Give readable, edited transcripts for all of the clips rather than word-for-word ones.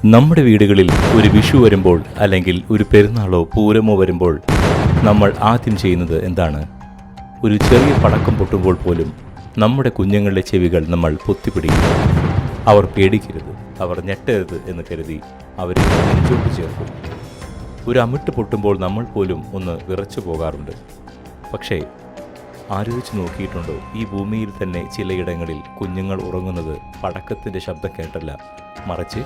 നമ്മുടെ വീടുകളിൽ ഒരു വിഷു വരുമ്പോൾ അല്ലെങ്കിൽ ഒരു പെരുന്നാളോ പൂരമോ വരുമ്പോൾ നമ്മൾ ആദ്യം ചെയ്യുന്നത് എന്താണ്? ഒരു ചെറിയ പടക്കം പൊട്ടുമ്പോൾ പോലും നമ്മുടെ കുഞ്ഞുങ്ങളുടെ ചെവികൾ നമ്മൾ പൊത്തിപ്പിടിക്കും. അവർ പേടിക്കരുത്, അവർ ഞെട്ടരുത് എന്ന് കരുതി അവരെ നെഞ്ചോട്ട് ചേർക്കും. ഒരു അമിട്ട് പൊട്ടുമ്പോൾ നമ്മൾ പോലും ഒന്ന് വിറച്ചു പോകാറുണ്ട്. പക്ഷേ ആലോചിച്ച് നോക്കിയിട്ടുണ്ടോ, ഈ ഭൂമിയിൽ തന്നെ ചിലയിടങ്ങളിൽ കുഞ്ഞുങ്ങൾ ഉറങ്ങുന്നത് പടക്കത്തിൻ്റെ ശബ്ദം കേട്ടല്ല, മറിച്ച്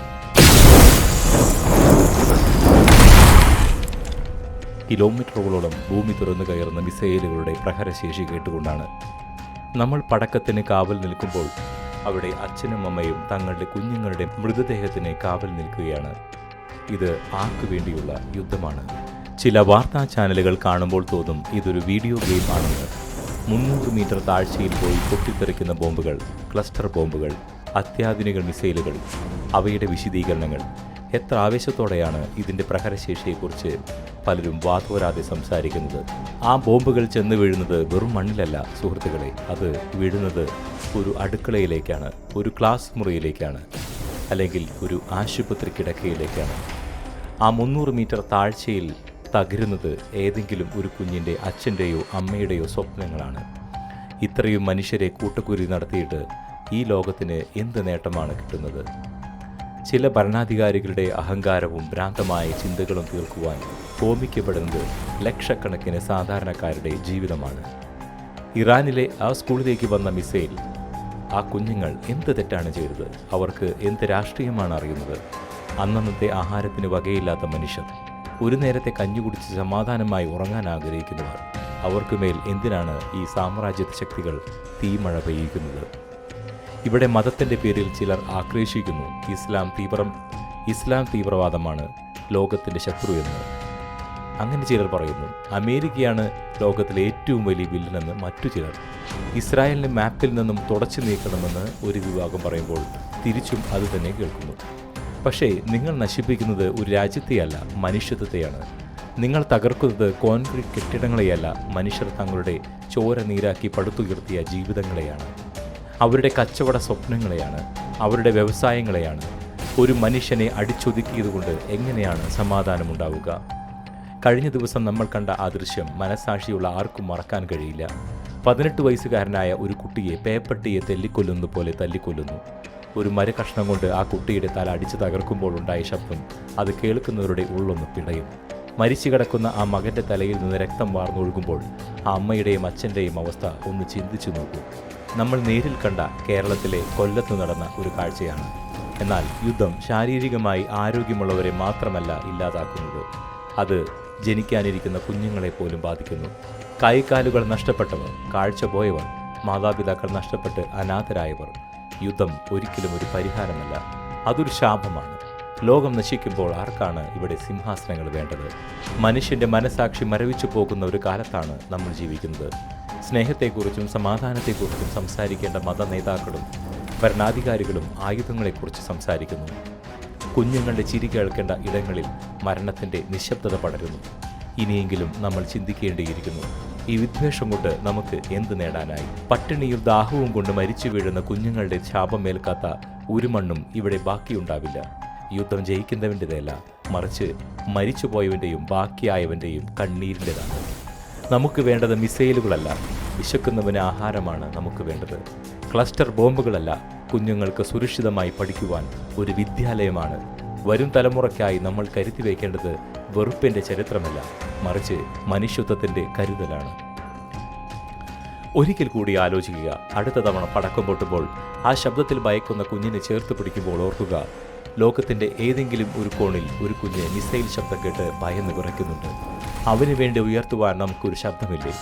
കിലോമീറ്ററുകളോളം ഭൂമി തുറന്നു കയറുന്ന മിസൈലുകളുടെ പ്രഹരശേഷി കേട്ടുകൊണ്ടാണ്. നമ്മൾ പടക്കത്തിന് കാവൽ നിൽക്കുമ്പോൾ അവിടെ അച്ഛനും അമ്മയും തങ്ങളുടെ കുഞ്ഞുങ്ങളുടെ മൃതദേഹത്തിന് കാവൽ നിൽക്കുകയാണ്. ഇത് ആർക്കു വേണ്ടിയുള്ള യുദ്ധമാണ്? ചില വാർത്താ ചാനലുകൾ കാണുമ്പോൾ തോന്നും ഇതൊരു വീഡിയോ ഗെയിം ആണെന്ന്. 300 മീറ്റർ താഴ്ചയിൽ പോയി പൊട്ടിത്തെറിക്കുന്ന ബോംബുകൾ, ക്ലസ്റ്റർ ബോംബുകൾ, അത്യാധുനിക മിസൈലുകൾ, അവയുടെ വിശദീകരണങ്ങൾ. എത്ര ആവേശത്തോടെയാണ് ഇതിൻ്റെ പ്രഹരശേഷിയെക്കുറിച്ച് പലരും വാതോരാതെ സംസാരിക്കുന്നത്. ആ ബോംബുകൾ ചെന്ന് വീഴുന്നത് വെറും മണ്ണിലല്ല സുഹൃത്തുക്കളെ, അത് വീഴുന്നത് ഒരു അടുക്കളയിലേക്കാണ്, ഒരു ക്ലാസ് മുറിയിലേക്കാണ്, അല്ലെങ്കിൽ ഒരു ആശുപത്രി കിടക്കയിലേക്കാണ്. ആ 300 മീറ്റർ താഴ്ചയിൽ തകരുന്നത് ഏതെങ്കിലും ഒരു കുഞ്ഞിൻ്റെ അച്ഛൻ്റെയോ അമ്മയുടെയോ സ്വപ്നങ്ങളാണ്. ഇത്രയും മനുഷ്യരെ കൂട്ടക്കുരി നടത്തിയിട്ട് ഈ ലോകത്തിന് എന്ത് നേട്ടമാണ് കിട്ടുന്നത്? ചില ഭരണാധികാരികളുടെ അഹങ്കാരവും ഭ്രാന്തമായ ചിന്തകളും തീർക്കുവാൻ ഹോമിക്കപ്പെടുന്നത് ലക്ഷക്കണക്കിന് സാധാരണക്കാരുടെ ജീവിതമാണ്. ഇറാനിലെ ആ സ്കൂളിലേക്ക് വന്ന മിസൈൽ, ആ കുഞ്ഞുങ്ങൾ എന്ത് തെറ്റാണ് ചെയ്തത്? അവർക്ക് എന്ത് രാഷ്ട്രീയമാണ് അറിയുന്നത്? അന്നന്നത്തെ ആഹാരത്തിന് വകയില്ലാത്ത മനുഷ്യർ, ഒരു നേരത്തെ കഞ്ഞി കുടിച്ച് സമാധാനമായി ഉറങ്ങാൻ ആഗ്രഹിക്കുന്നവർ, അവർക്കുമേൽ എന്തിനാണ് ഈ സാമ്രാജ്യ ശക്തികൾ തീമഴ പെയ്യിക്കുന്നത്? ഇവിടെ മതത്തിൻ്റെ പേരിൽ ചിലർ ആക്രോശിക്കുന്നു. ഇസ്ലാം തീവ്രവാദമാണ് ലോകത്തിൻ്റെ ശത്രു എന്ന്. അങ്ങനെ ചിലർ പറയുന്നു. അമേരിക്കയാണ് ലോകത്തിലെ ഏറ്റവും വലിയ വില്ലനെന്ന് മറ്റു ചിലർ. ഇസ്രായേലിനെ മാപ്പിൽ നിന്നും തുടച്ചു നീക്കണമെന്ന് ഒരു വിഭാഗം പറയുമ്പോൾ തിരിച്ചും അത് തന്നെ കേൾക്കുന്നു. പക്ഷേ നിങ്ങൾ നശിപ്പിക്കുന്നത് ഒരു രാജ്യത്തെയല്ല, മനുഷ്യത്വത്തെയാണ്. നിങ്ങൾ തകർക്കുന്നത് കോൺക്രീറ്റ് കെട്ടിടങ്ങളെയല്ല, മനുഷ്യർ തങ്ങളുടെ ചോര നീരാക്കി പടുത്തുയർത്തിയ ജീവിതങ്ങളെയാണ്, അവരുടെ കച്ചവട സ്വപ്നങ്ങളെയാണ്, അവരുടെ വ്യവസായങ്ങളെയാണ്. ഒരു മനുഷ്യനെ അടിച്ചൊതുക്കിയതുകൊണ്ട് എങ്ങനെയാണ് സമാധാനമുണ്ടാവുക? കഴിഞ്ഞ ദിവസം നമ്മൾ കണ്ട ആ ദൃശ്യം മനസാക്ഷിയുള്ള ആർക്കും മറക്കാൻ കഴിയില്ല. 18 വയസ്സുകാരനായ ഒരു കുട്ടിയെ പേപ്പട്ടിയെ തല്ലിക്കൊല്ലുന്ന പോലെ തല്ലിക്കൊല്ലുന്നു. ഒരു മരകഷ്ണം കൊണ്ട് ആ കുട്ടിയുടെ തല അടിച്ചു തകർക്കുമ്പോൾ ഉണ്ടായ ശബ്ദം, അത് കേൾക്കുന്നവരുടെ ഉള്ളൊന്ന് പിടയും. മരിച്ചു കിടക്കുന്ന ആ മകൻ്റെ തലയിൽ നിന്ന് രക്തം വാർന്നൊഴുകുമ്പോൾ ആ അമ്മയുടെയും അച്ഛൻ്റെയും അവസ്ഥ ഒന്ന് ചിന്തിച്ചു നോക്കൂ. നമ്മൾ നേരിൽ കണ്ട കേരളത്തിലെ കൊല്ലത്ത് നടന്ന ഒരു കാഴ്ചയാണ്. എന്നാൽ യുദ്ധം ശാരീരികമായി ആരോഗ്യമുള്ളവരെ മാത്രമല്ല ഇല്ലാതാക്കുന്നത്, അത് ജനിക്കാനിരിക്കുന്ന കുഞ്ഞുങ്ങളെ പോലും ബാധിക്കുന്നു. കൈക്കാലുകൾ നഷ്ടപ്പെട്ടവർ, കാഴ്ച പോയവർ, മാതാപിതാക്കൾ നഷ്ടപ്പെട്ട് അനാഥരായവർ. യുദ്ധം ഒരിക്കലും ഒരു പരിഹാരമല്ല, അതൊരു ശാപമാണ്. ലോകം നശിക്കുമ്പോൾ ആർക്കാണ് ഇവിടെ സിംഹാസനങ്ങൾ വേണ്ടത്? മനുഷ്യൻ്റെ മനസാക്ഷി മരവിച്ചു പോകുന്ന ഒരു കാലത്താണ് നമ്മൾ ജീവിക്കുന്നത്. സ്നേഹത്തെക്കുറിച്ചും സമാധാനത്തെക്കുറിച്ചും സംസാരിക്കേണ്ട മത നേതാക്കളും ഭരണാധികാരികളും ആയുധങ്ങളെക്കുറിച്ച് സംസാരിക്കുന്നു. കുഞ്ഞുങ്ങളുടെ ചിരി കേൾക്കേണ്ട ഇടങ്ങളിൽ മരണത്തിൻ്റെ നിശബ്ദത പടരുന്നു. ഇനിയെങ്കിലും നമ്മൾ ചിന്തിക്കേണ്ടിയിരിക്കുന്നു, ഈ വിദ്വേഷം കൊണ്ട് നമുക്ക് എന്ത് നേടാനായി? പട്ടിണിയും ദാഹവും കൊണ്ട് മരിച്ചു വീഴുന്ന കുഞ്ഞുങ്ങളുടെ ശാപമേൽക്കാത്ത ഒരു മണ്ണും ഇവിടെ ബാക്കിയുണ്ടാവില്ല. യുദ്ധം ജയിക്കുന്നവൻ്റെതല്ല, മറിച്ച് മരിച്ചുപോയവൻ്റെയും ബാക്കിയായവൻ്റെയും കണ്ണീരിൻ്റെതാണ്. നമുക്ക് വേണ്ടത് മിസൈലുകളല്ല, വിശക്കുന്നവന് ആഹാരമാണ് നമുക്ക് വേണ്ടത്. ക്ലസ്റ്റർ ബോംബുകളല്ല, കുഞ്ഞുങ്ങൾക്ക് സുരക്ഷിതമായി പഠിക്കുവാൻ ഒരു വിദ്യാലയമാണ്. വരും തലമുറയ്ക്കായി നമ്മൾ കരുതി വയ്ക്കേണ്ടത് വെറുപ്പിൻ്റെ ചരിത്രമല്ല, മറിച്ച് മനുഷ്യത്വത്തിൻ്റെ കരുതലാണ്. ഒരിക്കൽ കൂടി ആലോചിക്കുക. അടുത്ത തവണ പടക്കം പൊട്ടുമ്പോൾ ആ ശബ്ദത്തിൽ ഭയക്കുന്ന കുഞ്ഞിനെ ചേർത്ത് പിടിക്കുമ്പോൾ ഓർക്കുക, ലോകത്തിൻ്റെ ഏതെങ്കിലും ഒരു കോണിൽ ഒരു കുഞ്ഞ് മിസൈൽ ശബ്ദം കേട്ട് ഭയന്ന് വിറയ്ക്കുന്നുണ്ട്. അവന് വേണ്ടി ഉയർത്തുവാൻ നമുക്കൊരു ശബ്ദമില്ലേ?